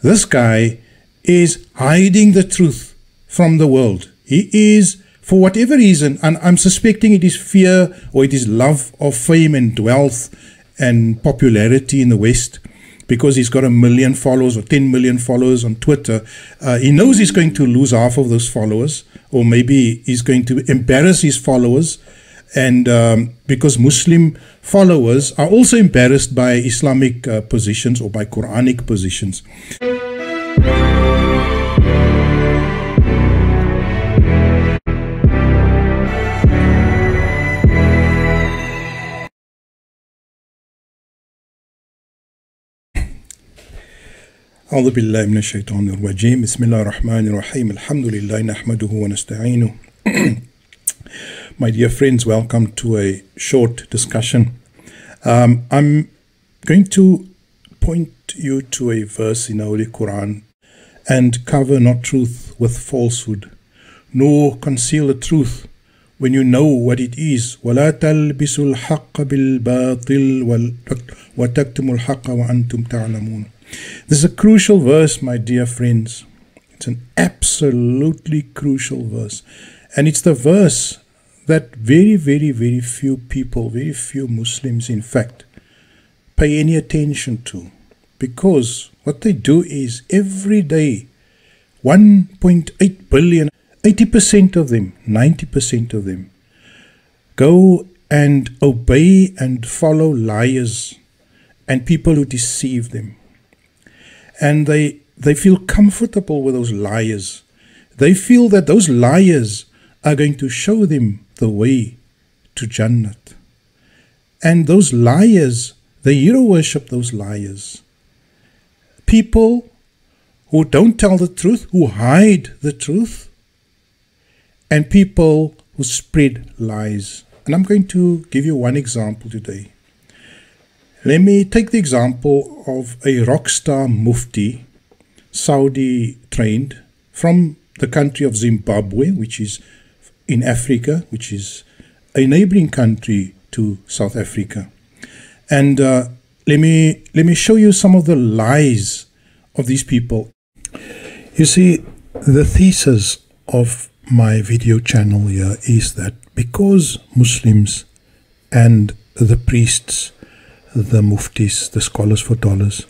This guy is hiding the truth from the world. He is, for whatever reason, and I'm suspecting it is fear or it is love of fame and wealth and popularity in the West, because he's got 1 million followers or 10 million followers on Twitter. He knows he's going to lose half of those followers, or maybe he's going to embarrass his followers. And because Muslim followers are also embarrassed by Islamic positions or by Quranic positions. أعوذ بالله من الشيطان الرجيم بسم الله الرحمن الرحيم الحمد لله نحمده ونستعينه. My dear friends, welcome to a short discussion. I'm going to point you to a verse in the Holy Quran: and cover not truth with falsehood, nor conceal the truth when you know what it is. وَلَا تَلْبِسُوا الْحَقَّ بِالْبَاطِلِ وَتَكْتُمُوا الْحَقَّ وَأَنْتُمْ تَعْلَمُونَ. This is a crucial verse, my dear friends. It's an absolutely crucial verse. And it's the verse that very few people, very few Muslims, in fact, pay any attention to. Because what they do is every day, 1.8 billion, 80% of them, 90% of them, go and obey and follow liars and people who deceive them. And they feel comfortable with those liars. They feel that those liars are going to show them the way to Jannat. And those liars, they hero worship those liars. People who don't tell the truth, who hide the truth, and people who spread lies. And I'm going to give you one example today. Let me take the example of a rock star MUFTI, Saudi trained, from the country of Zimbabwe, which is in Africa, which is a neighboring country to South Africa. And let me show you some of the lies of these people. You see, the thesis of my video channel here is that because Muslims and the priests, the muftis, the scholars for dollars,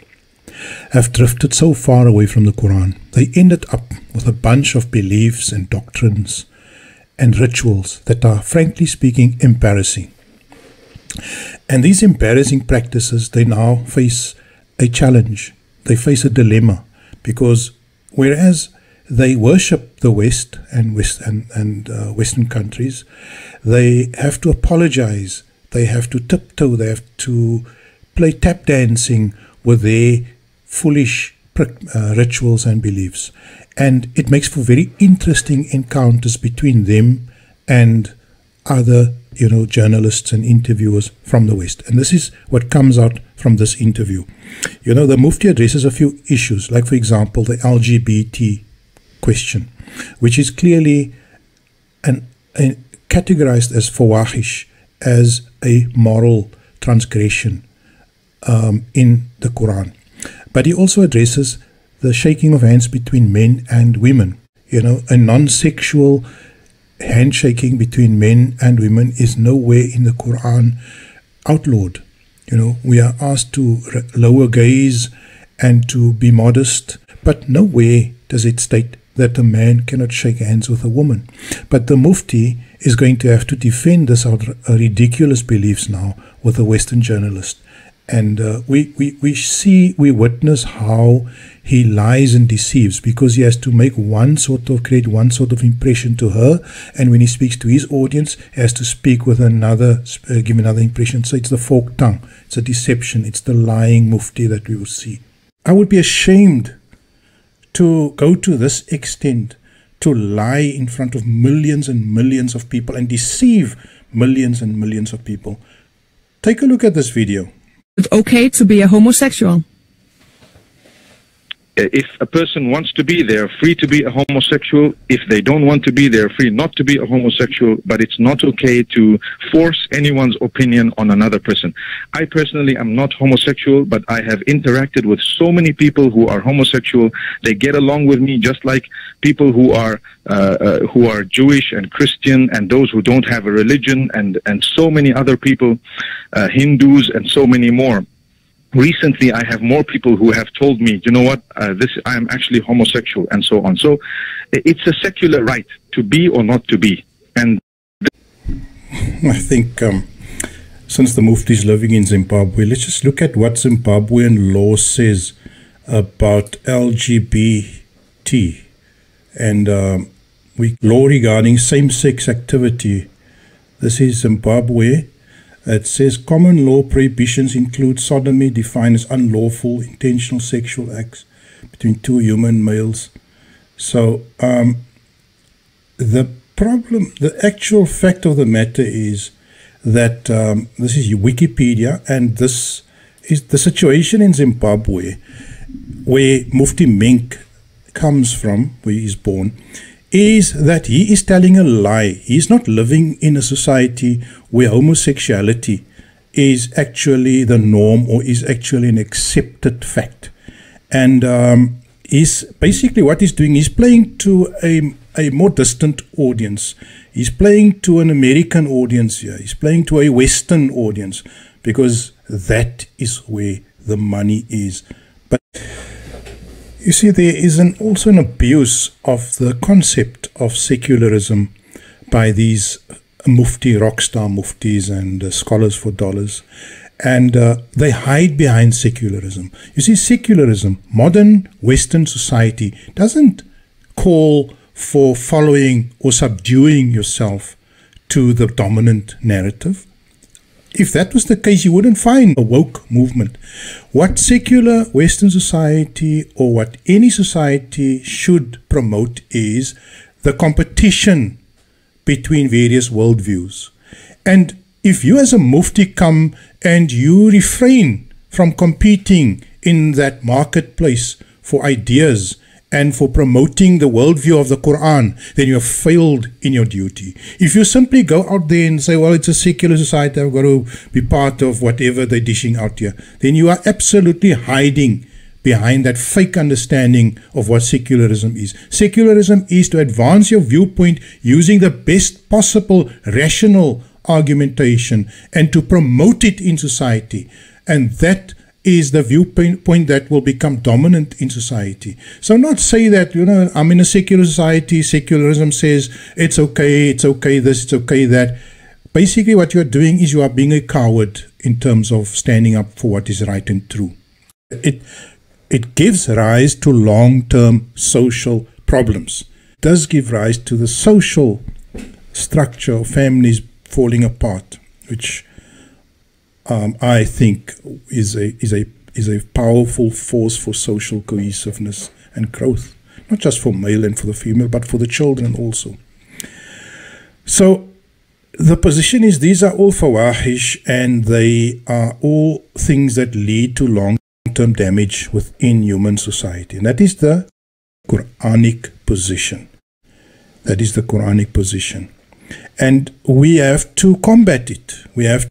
have drifted so far away from the Quran, they ended up with a bunch of beliefs and doctrines and rituals that are, frankly speaking, embarrassing. And these embarrassing practices, they now face a challenge. They face a dilemma, because whereas they worship the West and Western countries, they have to apologize. They have to tiptoe, they have to play tap dancing with their foolish rituals and beliefs. And it makes for very interesting encounters between them and other, journalists and interviewers from the West. And this is what comes out from this interview. The Mufti addresses a few issues, like, for example, the LGBT question, which is clearly categorized as fawahish, as a moral transgression in the Quran. But he also addresses the shaking of hands between men and women. A non-sexual handshaking between men and women is nowhere in the Quran outlawed. We are asked to lower gaze and to be modest, but nowhere does it state that a man cannot shake hands with a woman. But the Mufti is going to have to defend this ridiculous beliefs now with a Western journalist. And we witness how he lies and deceives, because he has to create one sort of impression to her, and when he speaks to his audience, he has to speak with another, give another impression. So it's the forked tongue, it's a deception, it's the lying Mufti that we will see. I would be ashamed to go to this extent, to lie in front of millions and millions of people and deceive millions and millions of people. Take a look at this video. It's okay to be a homosexual? If a person wants to be, they're free to be a homosexual. If they don't want to be, they're free not to be a homosexual, but it's not okay to force anyone's opinion on another person. I personally am not homosexual, but I have interacted with so many people who are homosexual. They get along with me just like people who are Jewish and Christian, and those who don't have a religion, and so many other people, Hindus and so many more. Recently, I have more people who have told me, you know what, I'm actually homosexual, and so on. So it's a secular right to be or not to be. And I think since the Mufti is living in Zimbabwe, let's just look at what Zimbabwean law says about LGBT and law regarding same-sex activity. This is Zimbabwe. It says common law prohibitions include sodomy, defined as unlawful, intentional sexual acts between two human males. So the actual fact of the matter is that this is Wikipedia, and this is the situation in Zimbabwe, where Mufti Menk comes from, where he's born, is that he is telling a lie. He's not living in a society where homosexuality is actually the norm or is actually an accepted fact. And he's basically what he's doing, he's playing to a more distant audience. He's playing to an American audience here. He's playing to a Western audience, because that is where the money is. But you see, there is also an abuse of the concept of secularism by these mufti, rockstar muftis and scholars for dollars. And they hide behind secularism. You see, secularism, modern Western society, doesn't call for following or subduing yourself to the dominant narrative. If that was the case, you wouldn't find a woke movement. What secular Western society, or what any society should promote, is the competition between various worldviews. And if you as a mufti come and you refrain from competing in that marketplace for ideas and for promoting the worldview of the Quran, then you have failed in your duty. If you simply go out there and say, well, it's a secular society, I've got to be part of whatever they're dishing out here, then you are absolutely hiding behind that fake understanding of what secularism is. Secularism is to advance your viewpoint using the best possible rational argumentation and to promote it in society. And that is the viewpoint that will become dominant in society. So not say that, you know, I'm in a secular society, secularism says it's okay this, it's okay that. Basically what you are doing is you are being a coward in terms of standing up for what is right and true. It gives rise to long-term social problems. It does give rise to the social structure of families falling apart, which I think is a powerful force for social cohesiveness and growth, not just for male and for the female, but for the children also. So the position is these are all fawahish, and they are all things that lead to long-term damage within human society. And that is the Quranic position. That is the Quranic position. And we have to combat it. We have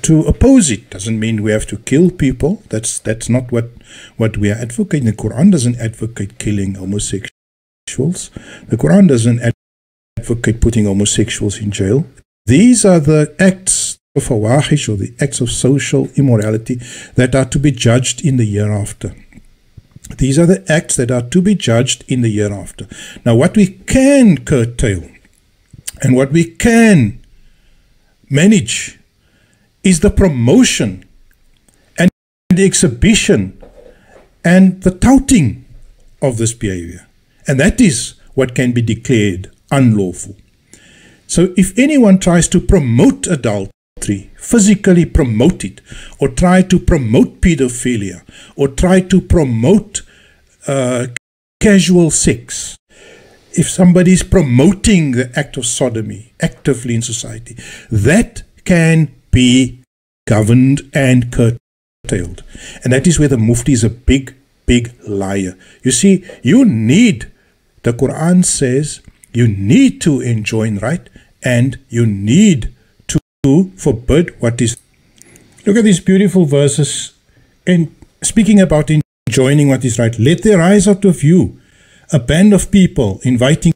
to oppose it. Doesn't mean we have to kill people. That's not what we are advocating. The Quran doesn't advocate killing homosexuals. The Quran doesn't advocate putting homosexuals in jail. These are the acts of fawahish, or the acts of social immorality, that are to be judged in the hereafter. These are the acts that are to be judged in the hereafter. Now, what we can curtail and what we can manage is the promotion and the exhibition and the touting of this behavior. And that is what can be declared unlawful. So if anyone tries to promote adultery, physically promote it, or try to promote pedophilia, or try to promote casual sex, if somebody is promoting the act of sodomy actively in society, that can be governed and curtailed. And that is where the Mufti is a big big liar. You see, the Quran says, you need to enjoin right, and you need to forbid what is. Look at these beautiful verses, and speaking about enjoining what is right. Let there rise out of you a band of people inviting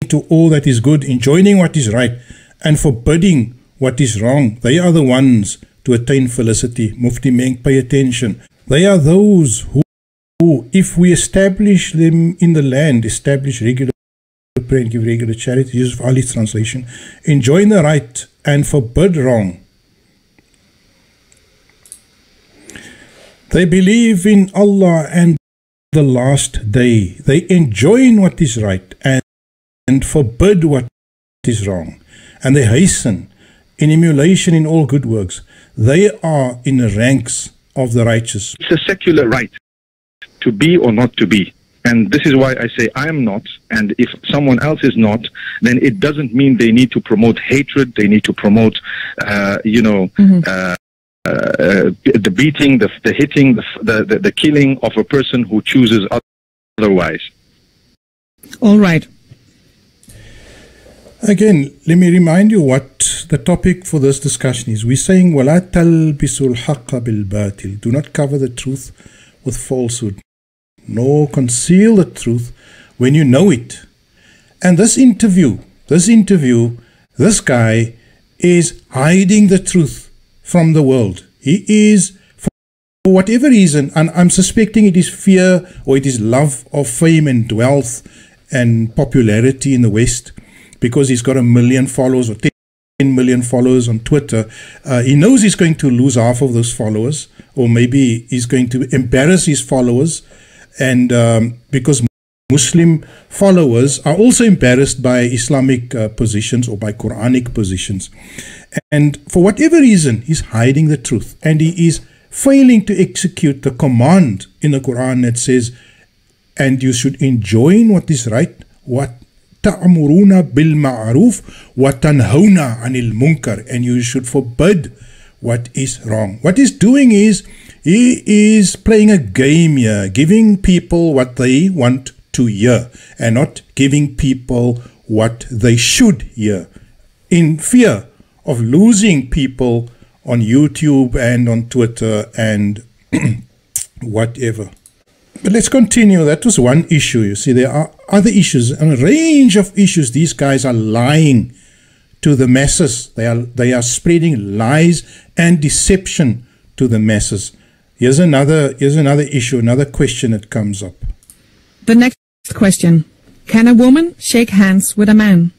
to all that is good, enjoining what is right, and forbidding what is wrong. They are the ones to attain felicity. Mufti Meng, pay attention. They are those who, if we establish them in the land, establish regular prayer and give regular charity, use of Ali's translation, enjoin the right and forbid wrong. They believe in Allah and the last day. They enjoin what is right and forbid what is wrong. And they hasten in emulation in all good works. They are in the ranks of the righteous. It's a secular right to be or not to be. And this is why I say I am not, and if someone else is not, then it doesn't mean they need to promote hatred, they need to promote, the beating, the hitting, the killing of a person who chooses otherwise. All right. Again, let me remind you what the topic for this discussion is. We're saying, وَلَا تَلْبِسُوا الْحَقَّ بِالْبَاطِلِ. Do not cover the truth with falsehood, nor conceal the truth when you know it. And this guy is hiding the truth from the world. He is, for whatever reason, and I'm suspecting it is fear or it is love of fame and wealth and popularity in the West, because he's got 1 million followers or 10 million followers on Twitter. He knows he's going to lose half of those followers, or maybe he's going to embarrass his followers. And because Muslim followers are also embarrassed by Islamic positions or by Quranic positions. And for whatever reason, he's hiding the truth. And he is failing to execute the command in the Quran that says, and you should enjoin what is right, what ta'muruna bil ma'ruf wa tanhauna anil munkar, and you should forbid what is wrong. What he's doing is, he is playing a game here, giving people what they want to hear and not giving people what they should hear, in fear of losing people on YouTube and on Twitter and whatever. But let's continue. That was one issue. You see, there are other issues, a range of issues. These guys are lying to the masses. They are spreading lies and deception to the masses. Here's another issue, another question that comes up. The next question. Can a woman shake hands with a man?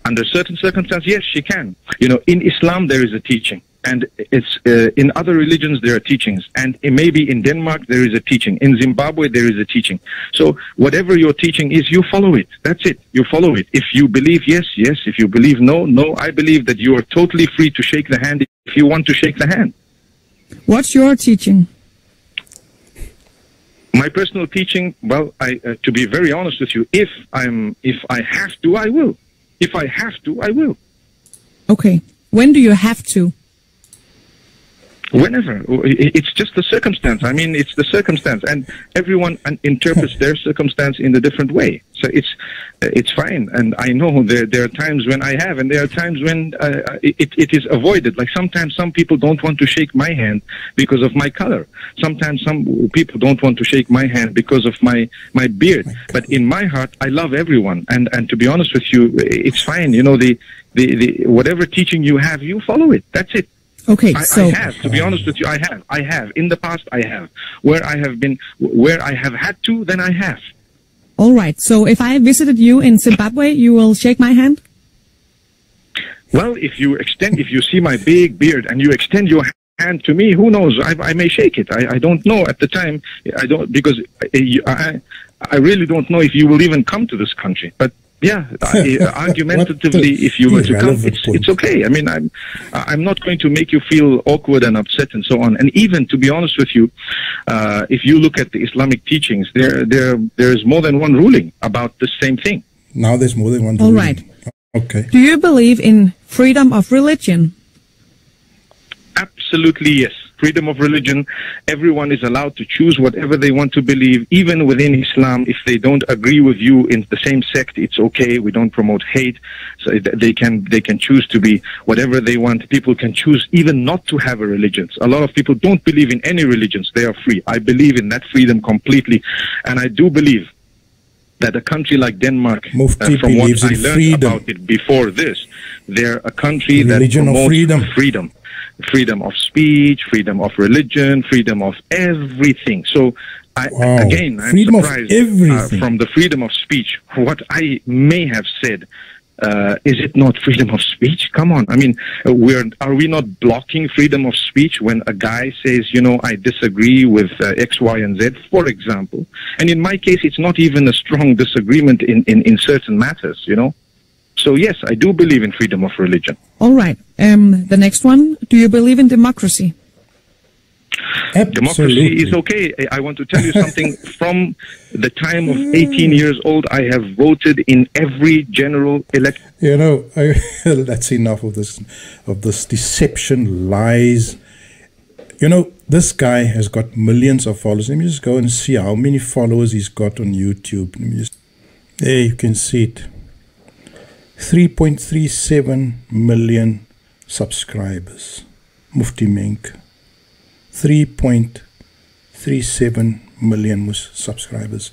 Under certain circumstances, yes, she can. You know, in Islam there is a teaching, and it's in other religions there are teachings, and maybe in Denmark there is a teaching, in Zimbabwe there is a teaching. So whatever your teaching is, you follow it. That's it. You follow it. If you believe yes, yes. If you believe no, no. I believe that you are totally free to shake the hand if you want to shake the hand. What's your teaching? My personal teaching, well, to be very honest with you, if I have to, I will. If I have to, I will. Okay. When do you have to? Whenever. It's just the circumstance. I mean, it's the circumstance, and everyone interprets their circumstance in a different way. So it's fine. And I know there are times when I have, and there are times when it is avoided. Like sometimes some people don't want to shake my hand because of my color. Sometimes some people don't want to shake my hand because of my beard. But in my heart, I love everyone. And to be honest with you, it's fine. You know, the whatever teaching you have, you follow it. That's it. Okay, I have, to be honest with you, I have. In the past, I have. Where I have had to, then I have. All right. So if I visited you in Zimbabwe, you will shake my hand? Well, if you see my big beard and you extend your hand to me, who knows? I may shake it. I don't know at the time. I don't, because I really don't know if you will even come to this country. But yeah, argumentatively, if you were to come, it's okay. I mean, I'm not going to make you feel awkward and upset and so on. And even, to be honest with you, if you look at the Islamic teachings, there is more than one ruling about the same thing. Now there's more than one ruling. All right. Okay. Do you believe in freedom of religion? Absolutely, yes. freedom of religion. Everyone is allowed to choose whatever they want to believe, even within Islam. If they don't agree with you in the same sect, it's okay. We don't promote hate. So they can choose to be whatever they want. People can choose even not to have a religion. A lot of people don't believe in any religions. They are free. I believe in that freedom completely. And I do believe that a country like Denmark, MUFTI from what I learned freedom. about it before this, they're a country Religion that of promotes freedom. freedom of speech, freedom of religion, freedom of everything. So, again, I'm freedom of surprised everything. from the freedom of speech. What I may have said, is it not freedom of speech? Come on. I mean, are we not blocking freedom of speech when a guy says, you know, I disagree with X, Y, and Z, for example? And in my case, it's not even a strong disagreement in certain matters, you know? So yes, I do believe in freedom of religion. All right. The next one. Do you believe in democracy? Democracy is okay. I want to tell you something. From the time of 18 years old, I have voted in every general election. You know, that's enough of this deception, lies. You know, this guy has got millions of followers. Let me just go and see how many followers he's got on YouTube. There you can see it. 3.37 million subscribers. Mufti Menk. 3.37 million subscribers.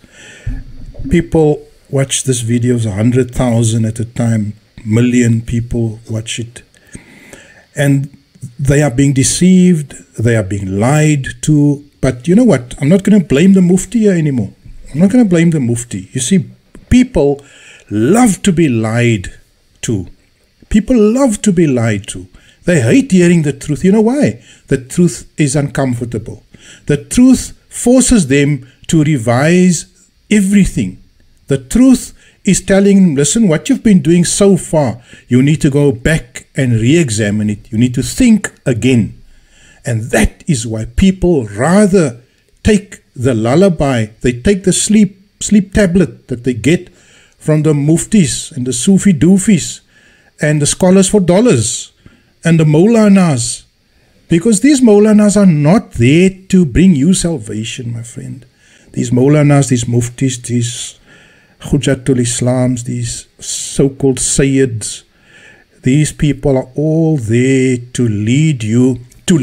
People watch this videos 100,000 at a time. Million people watch it. And they are being deceived. They are being lied to. But you know what? I'm not going to blame the Mufti here anymore. I'm not going to blame the Mufti. You see, people love to be lied to. People love to be lied to. They hate hearing the truth. You know why? The truth is uncomfortable. The truth forces them to revise everything. The truth is telling them, listen, what you've been doing so far, you need to go back and re-examine it. You need to think again. And that is why people rather take the lullaby, they take the sleep tablet that they get from the muftis and the Sufi doofis and the scholars for dollars and the Maulanas, because these Maulanas are not there to bring you salvation, my friend. These Maulanas, these muftis, these Hujjatul Islams, these so-called Sayyids, these people are all there to lead you to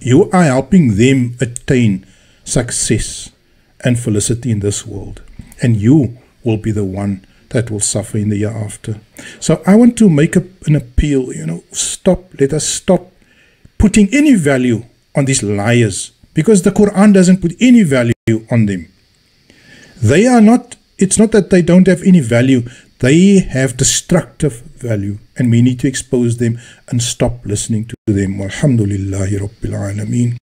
you are helping them attain success and felicity in this world. And you will be the one that will suffer in the year after. So I want to make an appeal, you know, let us stop putting any value on these liars, because the Quran doesn't put any value on them. They are not, it's not that they don't have any value, they have destructive value, and we need to expose them and stop listening to them. Walhamdulillahi Rabbil Alameen.